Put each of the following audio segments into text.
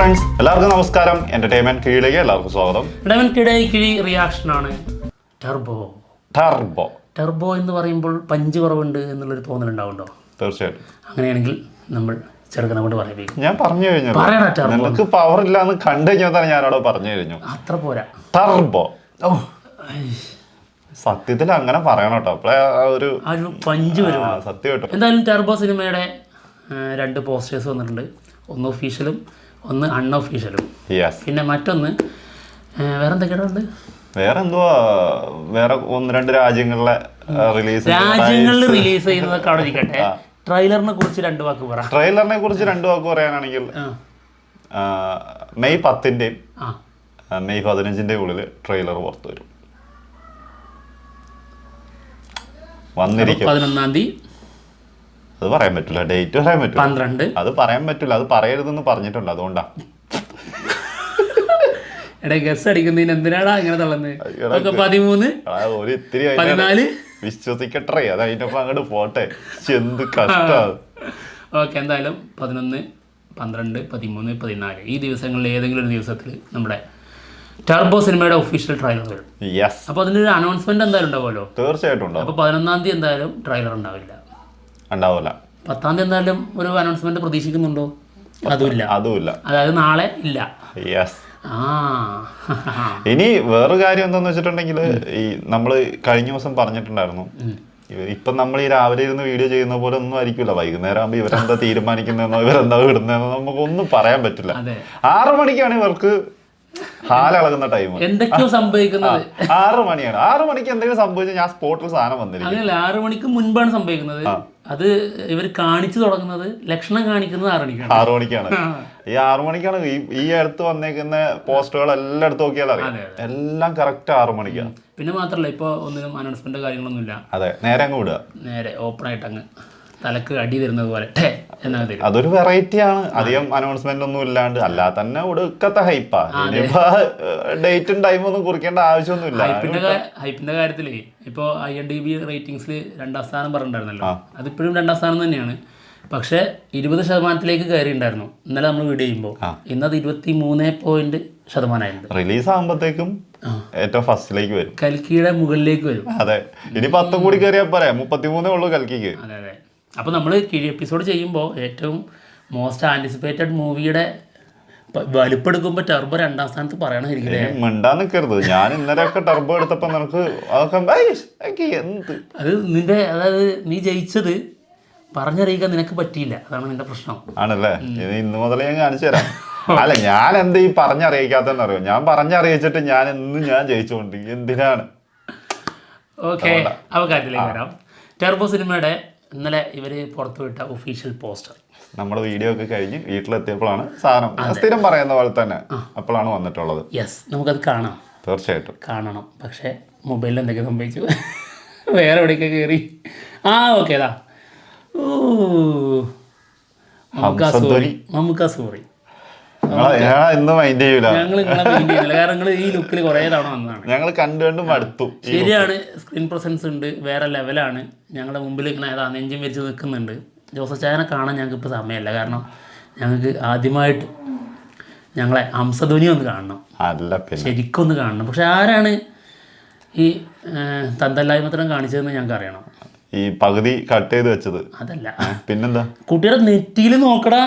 Friends, എല്ലാവർക്കും നമസ്കാരം. Entertainment കീഴിലേക്ക് എല്ലാവർക്കും സ്വാഗതം. കിഴി റിയാക്ഷൻ ആണ് ടർബോ. ടർബോ എന്ന് പറയുമ്പോൾ പഞ്ച് കുറവുണ്ട് എന്നുള്ളൊരു തോന്നലുണ്ടാവുണ്ടോ? തീർച്ചയായിട്ടും. അങ്ങനെയാണെങ്കിൽ നമ്മൾ ചെറുക്കനെ കൊണ്ട് പറയിപ്പിക്കും. ഞാൻ പറഞ്ഞു കഴിഞ്ഞു, നിങ്ങൾക്ക് പവർ ഇല്ലാന്ന് കണ്ടു കഴിഞ്ഞാൽ തന്നെ ഞാനവിടെ പറഞ്ഞു കഴിഞ്ഞു. അത്ര പോരാ. ടർബോ. സത്യത്തിൽ അങ്ങനെ പറയണം കേട്ടോ, അപ്പഴേ ഒരു പഞ്ച് വരും. സത്യമായിട്ടും. എന്തായാലും ടർബോ സിനിമയുടെ 2 പോസ്റ്റേഴ്സ് വന്നിട്ടുണ്ട്. ഒന്ന് ഒഫീഷ്യലും ഒന്ന് അൺഒഫീഷ്യലും. പിന്നെ മറ്റൊന്ന് വേറെ എന്തൊക്കെയാണ്? വേറെ എന്തുവാ, വേറെ 1-2 രാജ്യങ്ങളിലെ രാജ്യങ്ങളിൽ റിലീസ് ചെയ്യുന്നതൊക്കെ അവിടെ ഇരിക്കട്ടെ. ട്രെയിലറിനെ കുറിച്ച് 2 വാക്ക് പറ. ട്രെയിലറിനെ കുറിച്ച് 2 വാക്ക് പറയാനാണെങ്കിൽ മെയ് 10-ന്റെയും മെയ് 15-ന്റെയും ഉള്ളിൽ ട്രെയിലർ പുറത്തു വരും. വന്നിരിക്കും 11-ാം തീയതി. അത് പറയാൻ പറ്റില്ല, ഡേറ്റ് പറയാൻ പറ്റില്ല. 12 അത് പറയാൻ പറ്റില്ല, അത് പറയരുതെന്ന് പറഞ്ഞിട്ടുണ്ട്. അതുകൊണ്ടാ ഗസ് അടിക്കുന്നതിന് എന്തിനാടാ ഇങ്ങനെ തള്ളുന്നത്? 13 ഒരു ഇത്തിരി 14 വിശ്വസിക്കട്ടെ, അത് അതിനൊപ്പം അങ്ങോട്ട് പോട്ടെ. എന്ത് കഷ്ടമാണ്. ഓക്കെ, എന്തായാലും 11, 12, 13, 14 ഈ ദിവസങ്ങളിൽ ഏതെങ്കിലും ഒരു ദിവസത്തിൽ നമ്മുടെ ടർബോ സിനിമയുടെ ഒഫീഷ്യൽ ട്രെയിലർ വരും. അപ്പോൾ അതിനൊരു അനൗൺസ്മെന്റ് എന്തായാലും ഉണ്ടാവുമല്ലോ. തീർച്ചയായിട്ടും ഉണ്ടാവും. അപ്പോൾ 11-ാം തീയതി എന്തായാലും ട്രെയിലർ ഉണ്ടാവില്ല. 10-ാം തീയതി എന്തായാലും ഒരു അനൗൺസ്മെന്റ് പ്രതീക്ഷിക്കുന്നുണ്ടോ? അതുമില്ല. അതായത് നാളെ ഇല്ല. ഇനി വേറൊരു കാര്യം എന്താന്ന് വെച്ചിട്ടുണ്ടെങ്കിൽ, ഈ നമ്മള് കഴിഞ്ഞ ദിവസം പറഞ്ഞിട്ടുണ്ടായിരുന്നു, ഇപ്പൊ നമ്മൾ ഈ രാവിലെ ഇരുന്ന് വീഡിയോ ചെയ്യുന്ന പോലെ ഒന്നും ആയിരിക്കില്ല. വൈകുന്നേരം ആകുമ്പോൾ ഇവരെന്താ തീരുമാനിക്കുന്നതെന്നോ ഇവരെന്താ വിടുന്നതെന്നോ നമുക്കൊന്നും പറയാൻ പറ്റില്ല. 6 മണിക്കാണ് ഇവർക്ക് ഹാലിളകുന്ന ടൈം. എന്തൊക്കെയോ സംഭവിക്കുന്നത് 6 മണിയാണ്. 6 മണിക്ക് എന്തെങ്കിലും സംഭവിച്ചാൽ ഞാൻ സ്പോട്ടിൽ സാധനം വന്നിരിക്കും. അങ്ങനെയല്ല, 6 മണിക്ക് മുൻപാണ് സംഭവിക്കുന്നത്. അത് ഇവർ കാണിച്ചു തുടങ്ങുന്നത്, ലക്ഷണം കാണിക്കുന്നത് 6 മണിക്കാണ്. ഈ 6 മണിക്കാണ് ഈ അടുത്ത് വന്നേക്കുന്ന പോസ്റ്ററുകൾ എല്ലായിടത്തും നോക്കിയാൽ അറിയാം, എല്ലാം കറക്റ്റ് 6 മണിക്കാണ്. പിന്നെ മാത്രല്ല, ഇപ്പൊ ഒന്നിനും അനൗൺസ്മെന്റ് കാര്യങ്ങളൊന്നുമില്ല. അതെ, നേരെ അങ്ങ് വിടുക, നേരെ ഓപ്പൺ ആയിട്ട് അങ്ങ് തലക്ക് അടി തരുന്നത് പോലെ അതൊരു വെറൈറ്റി ആണ്. അധികം അനൗൺസ്മെന്റ് ഒന്നും ഇല്ലാണ്ട് അല്ലാതെ തന്നെ ഒടുക്കത്തെ ഹൈപ്പാ. ഡേറ്റും ടൈമും ഒന്നും കുറിക്കേണ്ട ആവശ്യമൊന്നുമില്ല. ഹൈപ്പിന്റെ കാര്യത്തില് ഇപ്പൊ IMDb റേറ്റിംഗ്സിൽ 2-ാം സ്ഥാനം പറഞ്ഞിട്ടുണ്ടായിരുന്നല്ലോ, അതിപ്പോഴും 2-ാം സ്ഥാനം തന്നെയാണ്. പക്ഷെ 20% കയറി ഉണ്ടായിരുന്നു ഇന്നലെ നമ്മൾ വീഡിയോ ചെയ്യുമ്പോൾ. ഇന്നത് 23% റിലീസ് ആകുമ്പോഴത്തേക്കും ഏറ്റവും ഫസ്റ്റിലേക്ക് വരും, കൽക്കിയുടെ മുകളിലേക്ക് വരും. അതെ, ഇനി 10 കൂടി കയറിയാൽ പറയാം, 33 ഉള്ളൂ കൽക്കിക്ക്. അതെ. അപ്പോൾ നമ്മൾ കിഴി എപ്പിസോഡ് ചെയ്യുമ്പോൾ ഏറ്റവും മോസ്റ്റ് ആൻറ്റിസിപ്പേറ്റഡ് മൂവിയുടെ വലിപ്പെടുക്കുമ്പോൾ ടർബോ 2-ാം സ്ഥാനത്ത് പറയണമായിരിക്കില്ലേ? മിണ്ടാൻ നിൽക്കരുത്. ഞാൻ ഇന്നലെയൊക്കെ ടർബോ എടുത്തപ്പോൾ നിനക്ക് അതൊക്കെ എന്ത് അത് നിന്റെ, അതായത് നീ ജയിച്ചത് പറഞ്ഞറിയിക്കാൻ നിനക്ക് പറ്റിയില്ല, അതാണ് നിന്റെ പ്രശ്നം. ആണല്ലേ? ഇന്ന് മുതലേ ഞാൻ കാണിച്ചു തരാം. അല്ല, ഞാൻ എന്ത് ഈ പറഞ്ഞറിയിക്കാത്തെന്ന് അറിയോ? ഞാൻ പറഞ്ഞറിയിച്ചിട്ട് ഞാൻ ജയിച്ചുകൊണ്ട് എന്തിനാണ്? ഓക്കെ, അപ്പോൾ കാര്യത്തിലേക്ക് വരാം. ടർബോ സിനിമയുടെ ഇന്നലെ ഇവർ പുറത്തുവിട്ട ഒഫീഷ്യൽ പോസ്റ്റർ നമ്മുടെ വീഡിയോ ഒക്കെ കഴിഞ്ഞ് വീട്ടിലെത്തിയപ്പോഴാണ് സാധനം സ്ഥിരം പറയുന്ന പോലെ തന്നെ അപ്പോഴാണ് വന്നിട്ടുള്ളത്. നമുക്കത് കാണാം. തീർച്ചയായിട്ടും കാണണം. പക്ഷേ മൊബൈലിൽ എന്തൊക്കെ സംഭവിച്ചു, വേറെ എവിടെയൊക്കെ കയറി. ഓക്കെ, മമ്മൂക്ക സോറി, കാരണം ഈ ലുക്കിൽ കുറേ തവണ വന്നതാണ്. ഞങ്ങൾ കണ്ടും മടുത്തു. ശരിയാണ്, സ്ക്രീൻ പ്രസൻസ് ഉണ്ട്, വേറെ ലെവലാണ്. ഞങ്ങളുടെ മുമ്പിൽ ഇങ്ങനെ നെഞ്ചും വെച്ച് നിൽക്കുന്നുണ്ട്. ജോസഫ് ചായനെ കാണാൻ ഞങ്ങൾക്ക് ഇപ്പോൾ സമയമല്ല, കാരണം ഞങ്ങൾക്ക് ആദ്യമായിട്ട് ഞങ്ങളെ ഹംസധ്വനി ഒന്ന് കാണണം, ശരിക്കും ഒന്ന് കാണണം. പക്ഷെ ആരാണ് ഈ തന്തല്ലായ്മത്തരം കാണിച്ചതെന്ന് ഞങ്ങൾക്ക് അറിയണം. ഈ പകുതി കട്ട് ചെയ്ത് വെച്ചത് അതല്ല, പിന്നെന്താ? കുട്ടിയുടെ നെറ്റിയിൽ നോക്കടാ.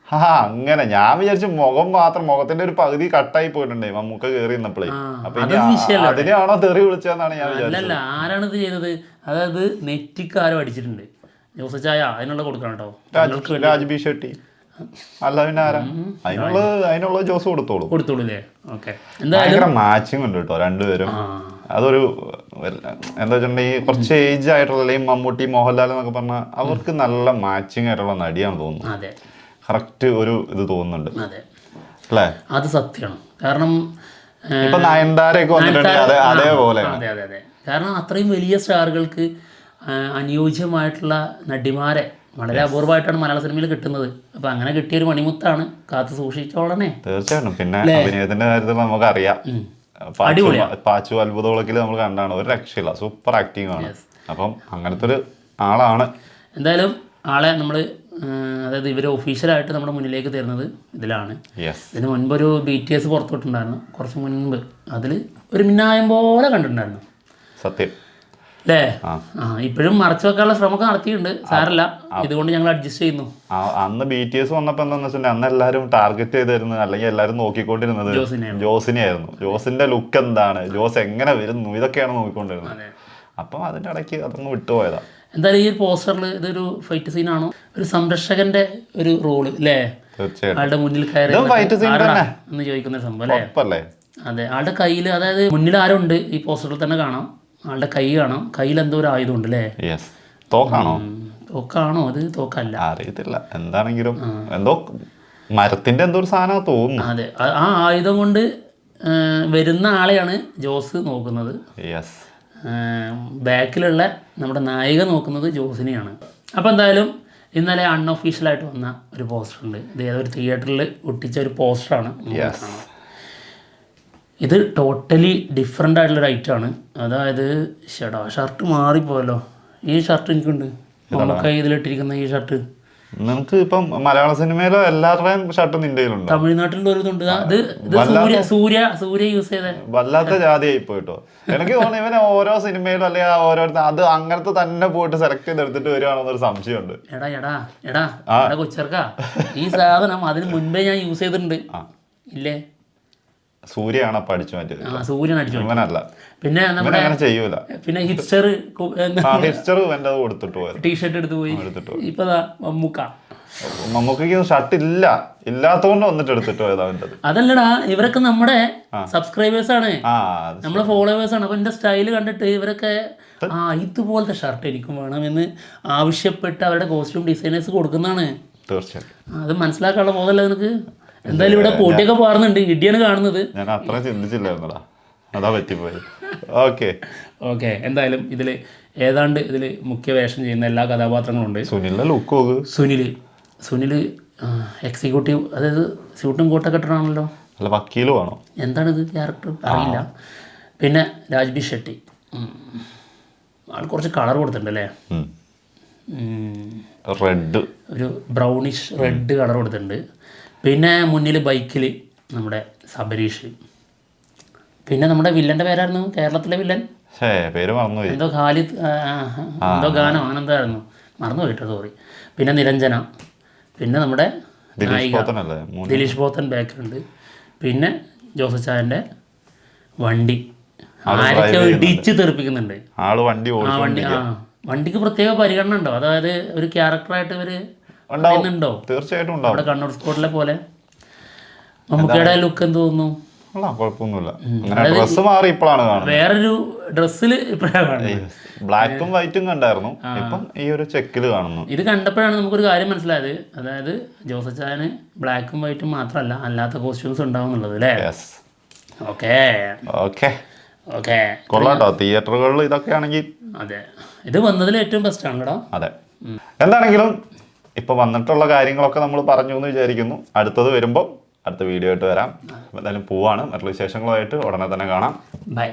അങ്ങനെ ഞാൻ വിചാരിച്ചു മുഖം മാത്രം, മുഖത്തിന്റെ ഒരു പകുതി കട്ടായി പോയിട്ടുണ്ടേ മമ്മൂക്ക കയറി നിന്നപ്പോഴേ. അപ്പൊ അതിനെയാണോ തെറി വിളിച്ചതെന്നാണ് ഞാൻ വിചാരിച്ചത്. അല്ലല്ല, ആരാണിത് ചെയ്തത്? അതായത് നെറ്റിക്ക് ആരോ അടിച്ചിട്ടുണ്ട്. ജോസഫ് ചായ അതിനുള്ള കൊടുക്കണം കേട്ടോ. രാജ്ബി ഷെട്ടി അല്ല, പിന്നെ ആരാ? അതിനുള്ള ജോസ് കൊടുത്തോളൂല്ലേ? ഓക്കെ. ഭയങ്കര മാച്ചിങ് ഉണ്ട് കേട്ടോ രണ്ടുപേരും. അതൊരു എന്താ വെച്ചിട്ടുണ്ടെങ്കിൽ കുറച്ച് ഏജ് ആയിട്ടുള്ള, അല്ലെങ്കിൽ മമ്മൂട്ടി മോഹൻലാൽ എന്നൊക്കെ പറഞ്ഞാൽ അവർക്ക് നല്ല മാച്ചിങ് ആയിട്ടുള്ള നടിയാണ് തോന്നുന്നത്. കറക്റ്റ് ഒരു ഇത് തോന്നുന്നുണ്ട് അല്ലേ? അത് സത്യമാണ്. കാരണം ഇപ്പൊ നയൻതാരയൊക്കെ വന്നിട്ടുണ്ടെങ്കിൽ അതേപോലെ. അതെ. കാരണം അത്രയും വലിയ സ്റ്റാറുകൾക്ക് അനുയോജ്യമായിട്ടുള്ള നടിമാരെ വളരെ അപൂർവമായിട്ടാണ് മലയാള സിനിമയിൽ കിട്ടുന്നത്. അപ്പൊ അങ്ങനെ കിട്ടിയൊരു മണിമുത്താണ്, കാത്തു സൂക്ഷിച്ചോളണേ. തീർച്ചയായിട്ടും. പിന്നെ അഭിനയത്തിന്റെ കാര്യത്തിൽ നമുക്കറിയാം, പാച്ചു അത്ഭുതങ്ങളൊക്കെ നമ്മൾ കണ്ടാണ്, ഒരു രക്ഷയില്ല, സൂപ്പർ ആക്ടിങ് ആണ്. അപ്പം അങ്ങനത്തെ ഒരു ആളാണ്. എന്തായാലും ആളെ നമ്മൾ അതായത് ഇവർ ഒഫീഷ്യലായിട്ട് നമ്മുടെ മുന്നിലേക്ക് തരുന്നത് ഇതിലാണ്. യെസ്. ഇതിന് മുൻപ് ഒരു BTS പുറത്തുവിട്ടുണ്ടായിരുന്നു കുറച്ച് മുൻപ്. അതിൽ ഒരു മിന്നായം പോലെ കണ്ടിട്ടുണ്ടായിരുന്നു. സത്യം അല്ലേ? ഇപ്പോഴും മറച്ചു വെക്കാനുള്ള ശ്രമമൊക്കെ നടത്തിയിട്ടുണ്ട്. സാരല്ല, ഇതുകൊണ്ട് ഞങ്ങൾ അഡ്ജസ്റ്റ് ചെയ്യുന്നു. അന്ന് BTS വന്നപ്പോൾ എന്താണെന്ന് വെച്ചിട്ടുണ്ടെങ്കിൽ അന്ന് എല്ലാവരും ടാർഗറ്റ് ചെയ്തിരുന്നത് അല്ലെങ്കിൽ എല്ലാവരും നോക്കിക്കൊണ്ടിരുന്നത് ജോസിനെയായിരുന്നു. ജോസിന്റെ ലുക്ക് എന്താണ്, ജോസ് എങ്ങനെ വരുന്നു, ഇതൊക്കെയാണ് നോക്കിക്കൊണ്ടിരുന്നത്. അപ്പം അതിൻ്റെ ഇടയ്ക്ക് അതൊന്ന് വിട്ടുപോയതാ. എന്തായാലും ഈ ഒരു പോസ്റ്ററിൽ ഇതൊരു ഫൈറ്റ് സീനാണോ, ഒരു സംരക്ഷകന്റെ ഒരു റോള് അല്ലേ? തീർച്ചയായിട്ടും ആളുടെ മുന്നിൽ കയറി എന്ന് ചോദിക്കുന്ന സംഭവം അല്ലേ? അതെ, ആളുടെ കയ്യിൽ, അതായത് മുന്നിൽ ആരുണ്ട് ഈ പോസ്റ്ററിൽ തന്നെ കാണാം. ആളുടെ കൈ കാണാം, കയ്യിൽ എന്തോ ഒരു ആയുധം ഉണ്ട് അല്ലേ? തോക്കാണോ? തോക്കാണോ? അത് തോക്കല്ല, അറിയത്തില്ല. എന്താണെങ്കിലും എന്തോ മരത്തിന്റെ എന്തോ ഒരു സാധനം തോന്നുന്നു. അതെ, ആ ആയുധം കൊണ്ട് വരുന്ന ആളെയാണ് ജോസ് നോക്കുന്നത്. ബാക്കിലുള്ള നമ്മുടെ നായിക നോക്കുന്നത് ജോസിനെയാണ്. അപ്പോൾ എന്തായാലും ഇന്നലെ അൺഒഫീഷ്യലായിട്ട് വന്ന ഒരു പോസ്റ്റർ ഉണ്ട്. ഇത് ഏതൊരു തിയേറ്ററിൽ ഒട്ടിച്ച ഒരു പോസ്റ്ററാണ്. ഇത് ടോട്ടലി ഡിഫറെൻ്റ് ആയിട്ടുള്ളൊരു ഐറ്റമാണ്. അതായത് ഷർട്ട് മാറിപ്പോയല്ലോ. ഈ ഷർട്ട് എനിക്കുണ്ട്, നമുക്ക് ഇതിലിട്ടിരിക്കുന്ന ഈ ഷർട്ട്. നമുക്ക് ഇപ്പം മലയാള സിനിമയിലെ എല്ലാവരുടെയും ഷർട്ട് നിന്റെ കയ്യിലുണ്ട്. തമിഴ്നാട്ടിലുള്ള ഒരു ഇതുണ്ട്. സൂര്യ യൂസ് ചെയ്ത വല്ലാത്ത ജാതിയായി പോയിട്ടോ. എനിക്ക് തോന്നുന്നു ഇവന് ഓരോ സിനിമയിലും അല്ലെങ്കിൽ ഓരോരുത്തർ അത് അങ്ങനത്തെ തന്നെ പോയിട്ട് സെലക്ട് ചെയ്ത് എടുത്തിട്ട് വരുവാണെന്നൊരു സംശയമുണ്ട്. എടാ കൊച്ചർക്ക, ഈ സാധനം അതിന് മുൻപേ ഞാൻ യൂസ് ചെയ്തിട്ടുണ്ട് ഇല്ലേ? സൂര്യാണ് അപ്പൊ അടിച്ചു മാറ്റിയത്. സൂര്യൻ അടിച്ചു ഇവനല്ല. പിന്നെ അങ്ങനെ ചെയ്യൂല. പിന്നെ ഹിപ്സ്റ്റർ കൊടുത്തിട്ട് പോയത്, ടീഷർട്ട് എടുത്ത് പോയി. ഇപ്പൊ മമ്മൂക്കയ്ക്ക് ഷർട്ട് ഇല്ലാത്തതുകൊണ്ട് വന്നിട്ട് എടുത്തിട്ട് പോയത് അവൻ്റെ. അതല്ലടാ, ഇവരൊക്കെ നമ്മുടെ സബ്സ്ക്രൈബേഴ്സ് ആണ്, നമ്മളെ ഫോളോവേഴ്സ് ആണ്. അപ്പൊ എന്റെ സ്റ്റൈല് കണ്ടിട്ട് ഇവരൊക്കെ ഇതുപോലത്തെ ഷർട്ട് എനിക്കും വേണമെന്ന് ആവശ്യപ്പെട്ട് അവരുടെ കോസ്റ്റ്യൂം ഡിസൈനേഴ്സ് കൊടുക്കുന്നതാണ്. തീർച്ചയായിട്ടും അത് മനസ്സിലാക്കാനുള്ള ബോധമല്ല നിനക്ക്. എന്തായാലും ഇവിടെ പൊട്ടിയൊക്കെ പാറുന്നുണ്ട്, ഇടിയാണ് കാണുന്നത്. ഞാൻ അത്ര ചിന്തിച്ചില്ലായിരുന്നടാ, അതാ പറ്റിപ്പോയത്. ഓക്കെ എന്തായാലും ഇതിൽ ഏതാണ്ട് ഇതിൽ മുഖ്യ വേഷം ചെയ്യുന്ന എല്ലാ കഥാപാത്രങ്ങളും ഉണ്ട്. സുനിൽ എക്സിക്യൂട്ടീവ്, അതായത് സ്യൂട്ടും കോട്ടൊക്കെ ഇട്ടാണല്ലോ. അല്ല, വക്കീലുമാണോ എന്താണിത് ക്യാരക്ടർ അറിയില്ല. പിന്നെ രാജ്ബി ഷെട്ടി, ആൾ കുറച്ച് കളർ കൊടുത്തിട്ടുണ്ടല്ലേ, റെഡ്, ഒരു ബ്രൗണിഷ് റെഡ് കളർ കൊടുത്തിട്ടുണ്ട്. പിന്നെ മുന്നിൽ ബൈക്കിൽ നമ്മുടെ സബരീഷ്. പിന്നെ നമ്മുടെ വില്ലൻ്റെ പേരായിരുന്നു, കേരളത്തിലെ വില്ലൻ പേര് മറന്നുപോയി, എന്തോ ഖാലിദ് എന്തോ ഗാനം അങ്ങനെ എന്തായിരുന്നു, മറന്നു പോയിട്ടോ, സോറി. പിന്നെ നിരഞ്ജന, പിന്നെ നമ്മുടെ നായിക ദിലീഷ് പോത്തൻ ബാക്കിലുണ്ട്. പിന്നെ ജോസഫ് ചായൻ്റെ വണ്ടി ആരൊക്കെ ഇടിച്ച് തെറിപ്പിക്കുന്നുണ്ട്. വണ്ടിക്ക് പ്രത്യേക പരിഗണന ഉണ്ടോ? അതായത് ഒരു ക്യാരക്ടറായിട്ട് ഇവർ പറയുന്നുണ്ടോ? തീർച്ചയായിട്ടും നമ്മുടെ കണ്ണൂർ സ്പോട്ടിലെ പോലെ. മമ്മൂക്കയുടെ ലുക്ക് എന്ത് തോന്നുന്നു? വേറൊരു ഡ്രസ്സിൽ ഇപ്പോഴാണ് ബ്ലാക്കും വൈറ്റും കണ്ടായിരുന്നു, ഇപ്പം ഈ ഒരു ചെക്കില് കാണുന്നു. ഇത് കണ്ടപ്പോഴാണ് നമുക്കൊരു കാര്യം മനസ്സിലായത്. അതായത് ജോസഫ് ചായന് ബ്ലാക്കും വൈറ്റും മാത്രമല്ല അല്ലാത്ത കോസ്റ്റ്യൂംസ് ഉണ്ടാവും എന്നുള്ളത് അല്ലേ? ഓക്കെ കൊള്ളാട്ടോ. തിയേറ്ററുകളിൽ ഇതൊക്കെ ആണെങ്കിൽ അതെ, ഇത് വന്നതിൽ ഏറ്റവും ബെസ്റ്റ് ആണല്ലോ. അതെ, എന്താണെങ്കിലും ഇപ്പൊ വന്നിട്ടുള്ള കാര്യങ്ങളൊക്കെ നമ്മൾ പറഞ്ഞു എന്ന് വിചാരിക്കുന്നു. അടുത്തത് വരുമ്പോൾ അടുത്ത വീഡിയോ ആയിട്ട് വരാം. എന്തായാലും പോവാണ്. മറ്റുള്ള വിശേഷങ്ങളുമായിട്ട് ഉടനെ തന്നെ കാണാം. ബൈ.